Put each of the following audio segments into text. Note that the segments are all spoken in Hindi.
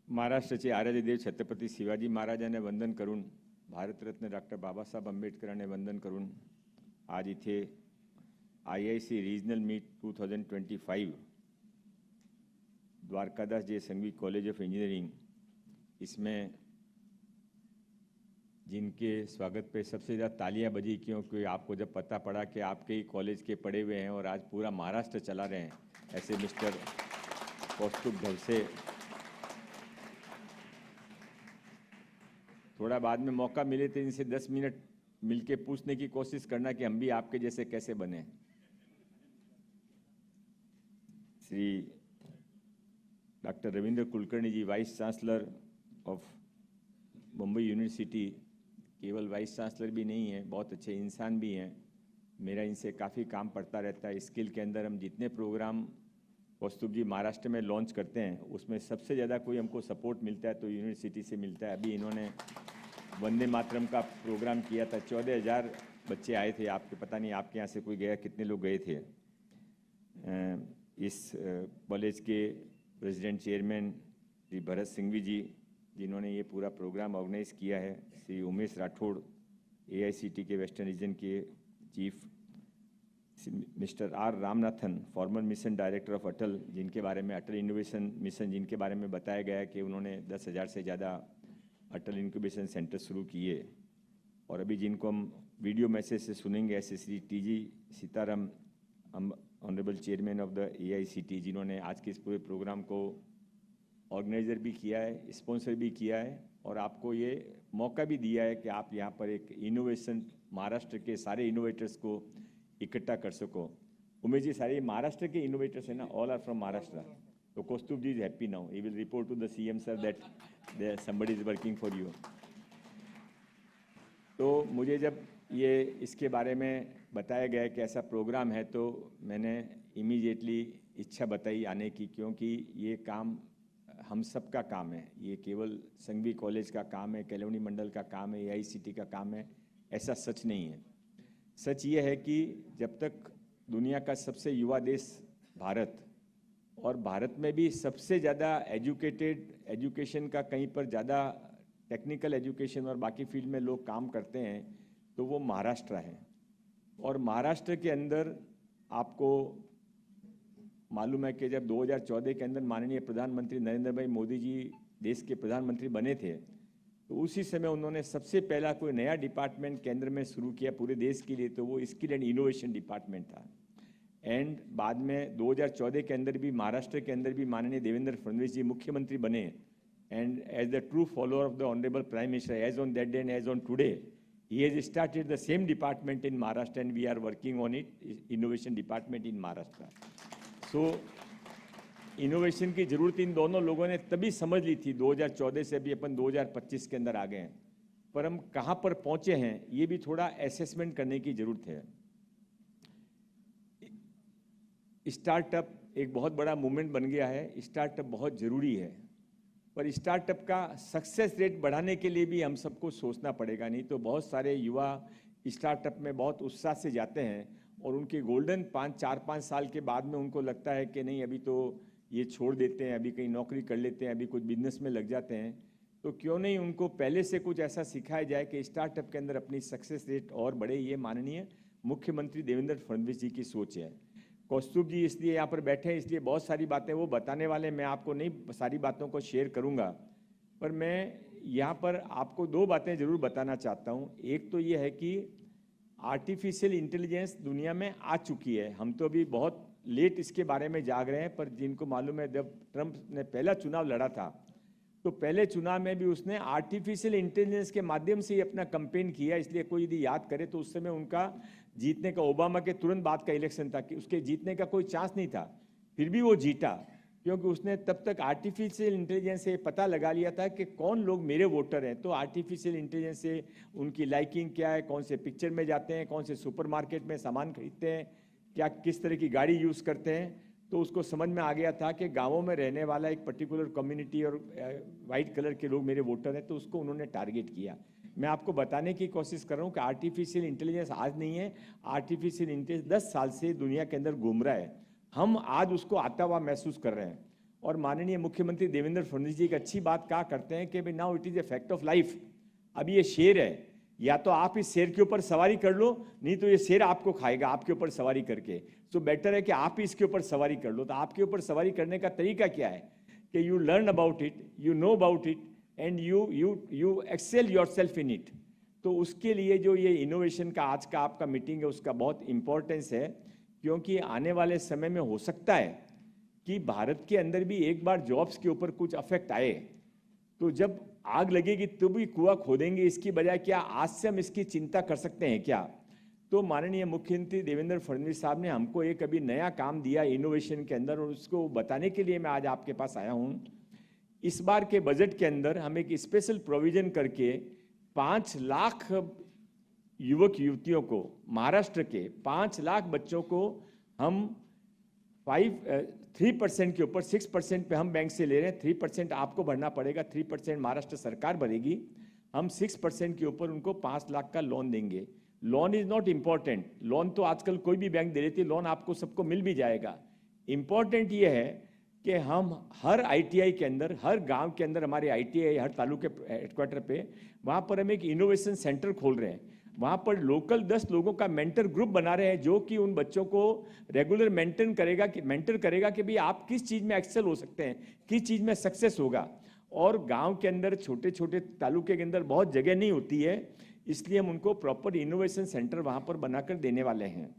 महाराष्ट्राचे आराध्यदेव छत्रपती शिवाजी महाराजांना वंदन करून, भारतरत्न डॉक्टर बाबासाहेब आंबेडकरांना वंदन करून आज इथे IIC regional meet 2025 Dwarkadas J Sanghvi college of engineering, इसमें जिनके स्वागत पे सबसे ज़्यादा तालियां बजी, क्योंकि आपको जब पता पड़ा कि आपके ही कॉलेज के पढ़े हुए हैं और आज पूरा महाराष्ट्र चला रहे हैं, ऐसे मिस्टर कौस्तुभ धवसे। थोड़ा बाद में मौका मिले तो इनसे 10 मिनट मिलके पूछने की कोशिश करना कि हम भी आपके जैसे कैसे बने। Shri doctor Ravindra Kulkarni ji, vice chancellor of Mumbai university, केवल वाइस चांसलर भी नहीं है, बहुत अच्छे इंसान भी हैं। मेरा इनसे काफ़ी काम पड़ता रहता है। स्किल के अंदर हम जितने प्रोग्राम कौस्तुभ जी महाराष्ट्र में लॉन्च करते हैं, उसमें सबसे ज़्यादा कोई हमको सपोर्ट मिलता है तो यूनिवर्सिटी से मिलता है। अभी इन्होंने वंदे मातरम का प्रोग्राम किया था, 14,000 बच्चे आए थे। आपके पता नहीं आपके यहाँ से कोई गया, कितने लोग गए थे। इस कॉलेज के प्रेसिडेंट चेयरमैन श्री भरत सिंघवी जी, जिन्होंने ये पूरा प्रोग्राम ऑर्गेनाइज किया है, श्री उमेश राठौड़, AICT के वेस्टर्न रीजन के chief, mister R Ramanathan, former mission director of Atal, जिनके बारे में अटल इनोवेशन मिशन, जिनके बारे में बताया गया है कि उन्होंने 10,000 से ज़्यादा अटल इंक्यूबेशन सेंटर शुरू किए। और अभी जिनको हम वीडियो मैसेज से सुनेंगे, ऐसे Shri TG Sitaram, honourable chairman of the AICT, जिन्होंने आज के इस पूरे प्रोग्राम को ऑर्गेनाइजर भी किया है, स्पॉन्सर भी किया है और आपको ये मौका भी दिया है कि आप यहाँ पर एक इनोवेशन, महाराष्ट्र के सारे इनोवेटर्स को इकट्ठा कर सको। उमेश जी, सारे महाराष्ट्र के इनोवेटर्स हैं ना, ऑल आर फ्रॉम महाराष्ट्र। तो Kaustubh ji is happy now, he will report to the CM sir that somebody is working for you. तो मुझे जब ये इसके बारे में बताया गया कि ऐसा प्रोग्राम है, तो मैंने इमीडिएटली इच्छा बताई आने की, क्योंकि ये काम हम सब का काम है। ये केवल संघवी कॉलेज का काम है, कैलोनी मंडल का काम है, AICT का काम है, ऐसा सच नहीं है। सच ये है कि जब तक दुनिया का सबसे युवा देश भारत, और भारत में भी सबसे ज़्यादा एजुकेशन का कहीं पर ज़्यादा टेक्निकल एजुकेशन और बाकी फील्ड में लोग काम करते हैं, तो वो महाराष्ट्र है। और महाराष्ट्र के अंदर आपको मालूम है कि जब 2014 के अंदर माननीय प्रधानमंत्री नरेंद्र भाई मोदी जी देश के प्रधानमंत्री बने थे, तो उसी समय उन्होंने सबसे पहला कोई नया डिपार्टमेंट केंद्र में शुरू किया पूरे देश के लिए, तो वो स्किल एंड इनोवेशन डिपार्टमेंट था। एंड बाद में 2014 के अंदर भी महाराष्ट्र के अंदर भी माननीय देवेंद्र फडणवीस जी मुख्यमंत्री बने, and as the true follower of the honourable prime minister, as on that day and as on today, he has started the same department in Maharashtra and we are working on it, innovation department in Maharashtra. So innovation की जरूरत इन दोनों लोगों ने तभी समझ ली थी। 2014 से भी अपन 2025 के अंदर आ गए हैं, पर हम कहाँ पर पहुंचे हैं ये भी थोड़ा असेसमेंट करने की जरूरत है। स्टार्टअप एक बहुत बड़ा मूवमेंट बन गया है, स्टार्टअप बहुत जरूरी है, पर स्टार्टअप का सक्सेस रेट बढ़ाने के लिए भी हम सबको सोचना पड़ेगा। नहीं तो बहुत सारे युवा स्टार्टअप में बहुत उत्साह से जाते हैं और उनके गोल्डन 4-5 साल के बाद में उनको लगता है कि नहीं, अभी तो ये छोड़ देते हैं, अभी कहीं नौकरी कर लेते हैं, अभी कुछ बिजनेस में लग जाते हैं। तो क्यों नहीं उनको पहले से कुछ ऐसा सिखाया जाए कि स्टार्टअप के अंदर अपनी सक्सेस रेट और बढ़े। ये माननीय मुख्यमंत्री देवेंद्र फडणवीस जी की सोच है। कौस्तुभ जी इसलिए यहाँ पर बैठे हैं, इसलिए बहुत सारी बातें वो बताने वाले, मैं आपको नहीं सारी बातों को शेयर करूँगा, पर मैं यहाँ पर आपको 2 बातें ज़रूर बताना चाहता हूँ। एक तो ये है कि आर्टिफिशियल इंटेलिजेंस दुनिया में आ चुकी है। हम तो अभी बहुत लेट इसके बारे में जाग रहे हैं, पर जिनको मालूम है, जब ट्रंप ने पहला चुनाव लड़ा था, तो पहले चुनाव में भी उसने आर्टिफिशियल इंटेलिजेंस के माध्यम से ही अपना कैंपेन किया। इसलिए कोई यदि याद करे तो उस समय उनका जीतने का, ओबामा के तुरंत बाद का इलेक्शन था, कि उसके जीतने का कोई चांस नहीं था, फिर भी वो जीता, क्योंकि उसने तब तक आर्टिफिशियल इंटेलिजेंस से पता लगा लिया था कि कौन लोग मेरे वोटर हैं। तो आर्टिफिशियल इंटेलिजेंस से उनकी लाइकिंग क्या है, कौन से पिक्चर में जाते हैं, कौन से सुपरमार्केट में सामान खरीदते हैं, क्या किस तरह की गाड़ी यूज़ करते हैं, तो उसको समझ में आ गया था कि गाँवों में रहने वाला एक पर्टिकुलर कम्युनिटी और वाइट कलर के लोग मेरे वोटर हैं, तो उसको उन्होंने टारगेट किया। मैं आपको बताने की कोशिश कर रहा हूँ कि आर्टिफिशियल इंटेलिजेंस आज नहीं है, आर्टिफिशियल इंटेलिजेंस 10 साल से दुनिया के अंदर घूम रहा है। हम आज उसको आता हुआ महसूस कर रहे हैं। और माननीय मुख्यमंत्री देवेंद्र फडणवीस जी एक अच्छी बात कहा करते हैं कि भाई now it is a fact of life. अभी ये शेर है, या तो आप इस शेर के ऊपर सवारी कर लो, नहीं तो ये शेर आपको खाएगा आपके ऊपर सवारी करके। तो बेटर है कि आप ही इसके ऊपर सवारी कर लो। तो आपके ऊपर सवारी करने का तरीका क्या है कि you learn about it, you know about it and you excel yourself in it. तो उसके लिए जो ये इनोवेशन का आज का आपका मीटिंग है उसका बहुत इंपॉर्टेंस है, क्योंकि आने वाले समय में हो सकता है कि भारत के अंदर भी एक बार जॉब्स के ऊपर कुछ अफेक्ट आए, तो जब आग लगेगी तो भी कुआं खोदेंगे, इसकी बजाय क्या आज से हम इसकी चिंता कर सकते हैं क्या? तो माननीय मुख्यमंत्री देवेंद्र फडणवीस साहब ने हमको एक अभी नया काम दिया इनोवेशन के अंदर, और उसको बताने के लिए मैं आज आपके पास आया हूँ। इस बार के बजट के अंदर हम एक स्पेशल प्रोविजन करके 5 लाख युवक युवतियों को, महाराष्ट्र के 5 लाख बच्चों को हम 3% के ऊपर 6% पे हम बैंक से ले रहे हैं। 3% आपको भरना पड़ेगा, 3% महाराष्ट्र सरकार भरेगी। हम 6% के ऊपर उनको 5 लाख का लोन देंगे। Loan is not important, loan तो आजकल कोई भी बैंक दे देती है, लोन आपको सबको मिल भी जाएगा। इम्पॉर्टेंट ये है कि हम हर ITI के अंदर, हर गांव के अंदर हमारे ITI, हर तालुके हेडक्वार्टर पे, वहाँ पर हम एक इनोवेशन सेंटर खोल रहे हैं। वहाँ पर लोकल 10 लोगों का मेंटर ग्रुप बना रहे हैं, जो कि उन बच्चों को रेगुलर मेंटर करेगा कि भाई आप किस चीज़ में एक्सेल हो सकते हैं, किस चीज़ में सक्सेस होगा। और गांव के अंदर छोटे छोटे तालुके के अंदर बहुत जगह नहीं होती है, इसलिए हम उनको प्रॉपर इनोवेशन सेंटर वहाँ पर बनाकर देने वाले हैं।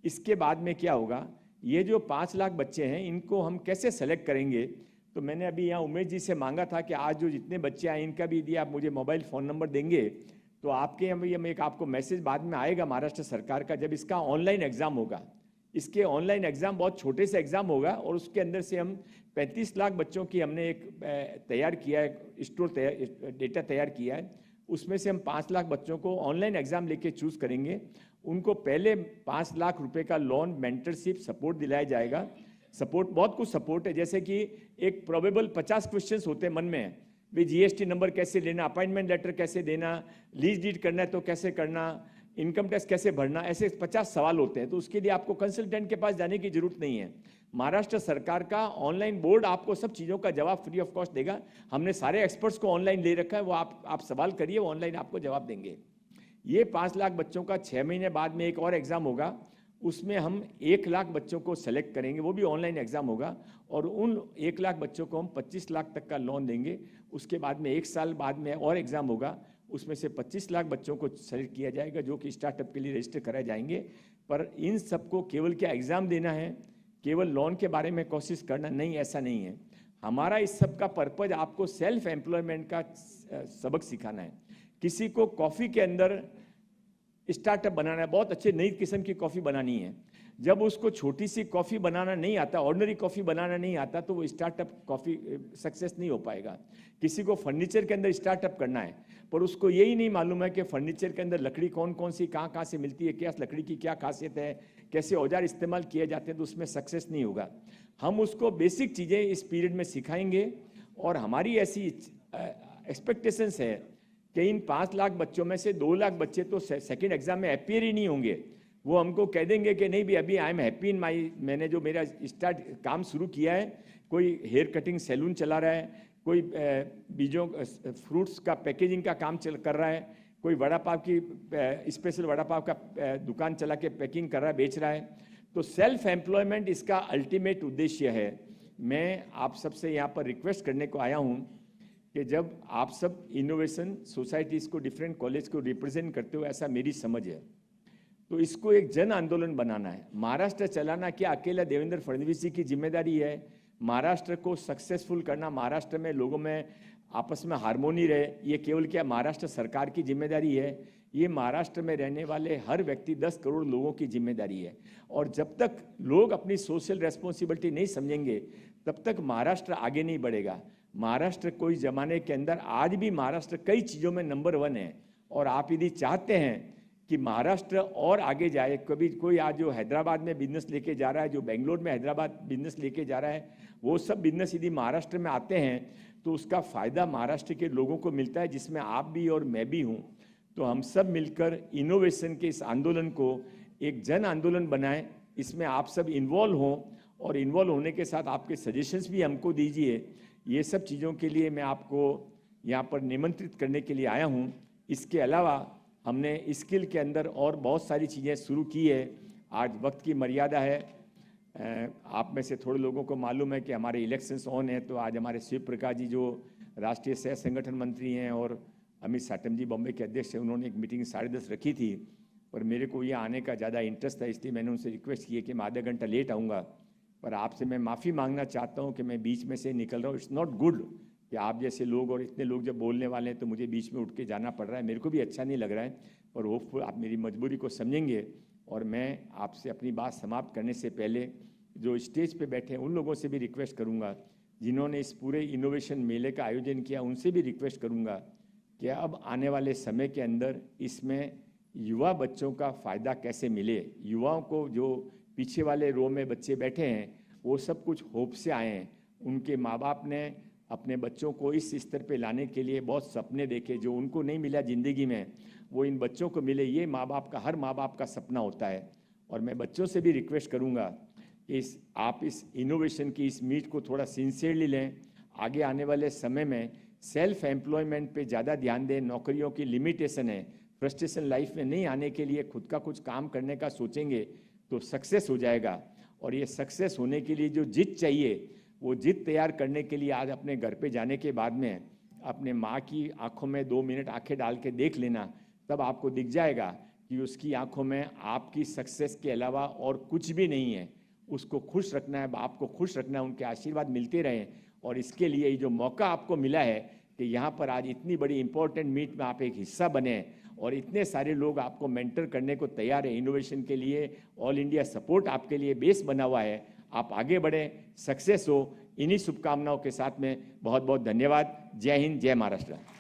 इसके बाद में क्या होगा, ये जो 5 लाख बच्चे हैं इनको हम कैसे सेलेक्ट करेंगे? तो मैंने अभी यहाँ उमेश जी से मांगा था कि आज जो जितने बच्चे आए इनका भी यदि आप मुझे मोबाइल फ़ोन नंबर देंगे तो आपके यहाँ एक आपको मैसेज बाद में आएगा महाराष्ट्र सरकार का, जब इसका ऑनलाइन एग्जाम होगा। इसके ऑनलाइन एग्जाम बहुत छोटे से एग्जाम होगा, और उसके अंदर से हम 35 लाख बच्चों की हमने एक तैयार किया है, डेटा तैयार किया है। उसमें से हम 5 लाख बच्चों को ऑनलाइन एग्जाम लेके चूज करेंगे। उनको पहले 5 लाख रुपए का लोन, मेंटरशिप, सपोर्ट दिलाया जाएगा। सपोर्ट, बहुत कुछ सपोर्ट है, जैसे कि एक प्रोबेबल 50 क्वेश्चंस होते हैं मन में, भाई GST नंबर कैसे लेना, अपॉइंटमेंट लेटर कैसे देना, लीज डीड करना है तो कैसे करना, इनकम टैक्स कैसे भरना, ऐसे 50 सवाल होते हैं। तो उसके लिए आपको कंसल्टेंट के पास जाने की जरूरत नहीं है। महाराष्ट्र सरकार का ऑनलाइन बोर्ड आपको सब चीज़ों का जवाब फ्री ऑफ कॉस्ट देगा। हमने सारे एक्सपर्ट्स को ऑनलाइन ले रखा है, वो आप सवाल करिए, वो ऑनलाइन आपको जवाब देंगे। ये 5 लाख बच्चों का 6 महीने बाद में एक और एग्जाम होगा, उसमें हम 1 लाख बच्चों को सेलेक्ट करेंगे, वो भी ऑनलाइन एग्जाम होगा, और उन 1 लाख बच्चों को हम 25 लाख तक का लोन देंगे। उसके बाद में 1 साल बाद में और एग्जाम होगा, उसमें से 25 लाख बच्चों को सेलेक्ट किया जाएगा, जो कि स्टार्टअप के लिए रजिस्टर कराए जाएंगे। पर इन सबको केवल क्या एग्जाम देना है, केवल लोन के बारे में कोशिश करना नहीं, ऐसा नहीं है। हमारा इस सब का पर्पज आपको सेल्फ एम्प्लॉयमेंट का सबक सिखाना है। किसी को कॉफ़ी के अंदर स्टार्टअप बनाना है, बहुत अच्छे नई किस्म की कॉफ़ी बनानी है, जब उसको छोटी सी कॉफ़ी बनाना नहीं आता, ऑर्डिनरी कॉफ़ी बनाना नहीं आता, तो वो स्टार्टअप कॉफ़ी सक्सेस नहीं हो पाएगा। किसी को फर्नीचर के अंदर स्टार्टअप करना है, पर उसको यही नहीं मालूम है कि फर्नीचर के अंदर लकड़ी कौन कौन सी कहाँ से मिलती है, क्या लकड़ी की क्या खासियत है, कैसे औजार इस्तेमाल किए जाते हैं, तो उसमें सक्सेस नहीं होगा। हम उसको बेसिक चीज़ें इस पीरियड में सिखाएंगे, और हमारी ऐसी एक्सपेक्टेशंस है कि इन 5 लाख बच्चों में से 2 लाख बच्चे तो सेकेंड एग्जाम में अपियर ही नहीं होंगे। वो हमको कह देंगे कि नहीं भी अभी आई एम हैप्पी इन माई, मैंने जो मेरा काम शुरू किया है, कोई हेयर कटिंग सैलून चला रहा है, कोई बीजों फ्रूट्स का पैकेजिंग का काम कर रहा है, कोई वड़ा पाव की स्पेशल वड़ा पाव का दुकान चला के पैकिंग कर रहा है, बेच रहा है। तो सेल्फ एम्प्लॉयमेंट इसका अल्टीमेट उद्देश्य है। मैं आप सबसे यहाँ पर रिक्वेस्ट करने को आया हूँ कि जब आप सब इनोवेशन सोसाइटीज़ को, डिफरेंट कॉलेज को रिप्रेजेंट करते हो, ऐसा मेरी समझ है, तो इसको एक जन आंदोलन बनाना है। महाराष्ट्र चलाना क्या अकेला देवेंद्र फडणवीस जी की जिम्मेदारी है? महाराष्ट्र को सक्सेसफुल करना, महाराष्ट्र में लोगों में आपस में हारमोनी रहे, ये केवल क्या महाराष्ट्र सरकार की जिम्मेदारी है? ये महाराष्ट्र में रहने वाले हर व्यक्ति 10 करोड़ लोगों की जिम्मेदारी है। और जब तक लोग अपनी सोशल रेस्पॉन्सिबिलिटी नहीं समझेंगे, तब तक महाराष्ट्र आगे नहीं बढ़ेगा। महाराष्ट्र कोई जमाने के अंदर, आज भी महाराष्ट्र कई चीज़ों में नंबर 1 है, और आप यदि चाहते हैं कि महाराष्ट्र और आगे जाए, कभी कोई आज जो हैदराबाद में बिजनेस लेके जा रहा है, जो बेंगलोर में हैदराबाद बिजनेस लेके जा रहा है, वो सब बिजनेस यदि महाराष्ट्र में आते हैं तो उसका फ़ायदा महाराष्ट्र के लोगों को मिलता है, जिसमें आप भी और मैं भी हूँ। तो हम सब मिलकर इनोवेशन के इस आंदोलन को एक जन आंदोलन बनाएं, इसमें आप सब इन्वॉल्व हों, और इन्वॉल्व होने के साथ आपके सजेशंस भी हमको दीजिए। ये सब चीज़ों के लिए मैं आपको यहाँ पर निमंत्रित करने के लिए आया हूँ। इसके अलावा हमने स्किल के अंदर और बहुत सारी चीज़ें शुरू की है। आज वक्त की मर्यादा है। आप में से थोड़े लोगों को मालूम है कि हमारे इलेक्शंस ऑन है, तो आज हमारे शिव प्रकाश जी जो राष्ट्रीय सह संगठन मंत्री हैं और अमित साटम जी बॉम्बे के अध्यक्ष हैं, उन्होंने एक मीटिंग 10:30 रखी थी, पर मेरे को ये आने का ज़्यादा इंटरेस्ट था, इसलिए मैंने उनसे रिक्वेस्ट की है कि मैं आधा घंटा लेट आऊँगा। पर आपसे मैं माफ़ी मांगना चाहता हूँ कि मैं बीच में से निकल रहा हूँ। इट्स नॉट गुड कि आप जैसे लोग और इतने लोग जब बोलने वाले हैं तो मुझे बीच में उठ के जाना पड़ रहा है। मेरे को भी अच्छा नहीं लग रहा है, पर होपफुल आप मेरी मजबूरी को समझेंगे। और मैं आपसे अपनी बात समाप्त करने से पहले जो स्टेज पे बैठे हैं उन लोगों से भी रिक्वेस्ट करूंगा, जिन्होंने इस पूरे इनोवेशन मेले का आयोजन किया, उनसे भी रिक्वेस्ट करूंगा कि अब आने वाले समय के अंदर इसमें युवा बच्चों का फ़ायदा कैसे मिले। युवाओं को, जो पीछे वाले रो में बच्चे बैठे हैं, वो सब कुछ होप से आए हैं। उनके माँ बाप ने अपने बच्चों को इस स्तर पे लाने के लिए बहुत सपने देखे, जो उनको नहीं मिला ज़िंदगी में, वो इन बच्चों को मिले। ये माँ बाप का, हर माँ बाप का सपना होता है। और मैं बच्चों से भी रिक्वेस्ट करूँगा कि आप इस इनोवेशन की इस मीट को थोड़ा सिंसियरली लें। आगे आने वाले समय में सेल्फ एम्प्लॉयमेंट पे ज़्यादा ध्यान दें। नौकरियों की लिमिटेशन है, फ्रस्ट्रेशन लाइफ में नहीं आने के लिए खुद का कुछ काम करने का सोचेंगे तो सक्सेस हो जाएगा। और ये सक्सेस होने के लिए जो जिद चाहिए, वो जिद तैयार करने के लिए आज अपने घर पे जाने के बाद में अपने माँ की आंखों में 2 मिनट आंखें डाल के देख लेना, तब आपको दिख जाएगा कि उसकी आंखों में आपकी सक्सेस के अलावा और कुछ भी नहीं है। उसको खुश रखना है, आपको खुश रखना है, उनके आशीर्वाद मिलते रहें। और इसके लिए ये जो मौका आपको मिला है कि यहाँ पर आज इतनी बड़ी इंपॉर्टेंट मीट में आप एक हिस्सा बने और इतने सारे लोग आपको मेंटर करने को तैयार है इनोवेशन के लिए, ऑल इंडिया सपोर्ट आपके लिए बेस बना हुआ है। आप आगे बढ़ें, सक्सेस हो। इन्हीं शुभकामनाओं के साथ में बहुत बहुत धन्यवाद। जय हिंद, जय महाराष्ट्र।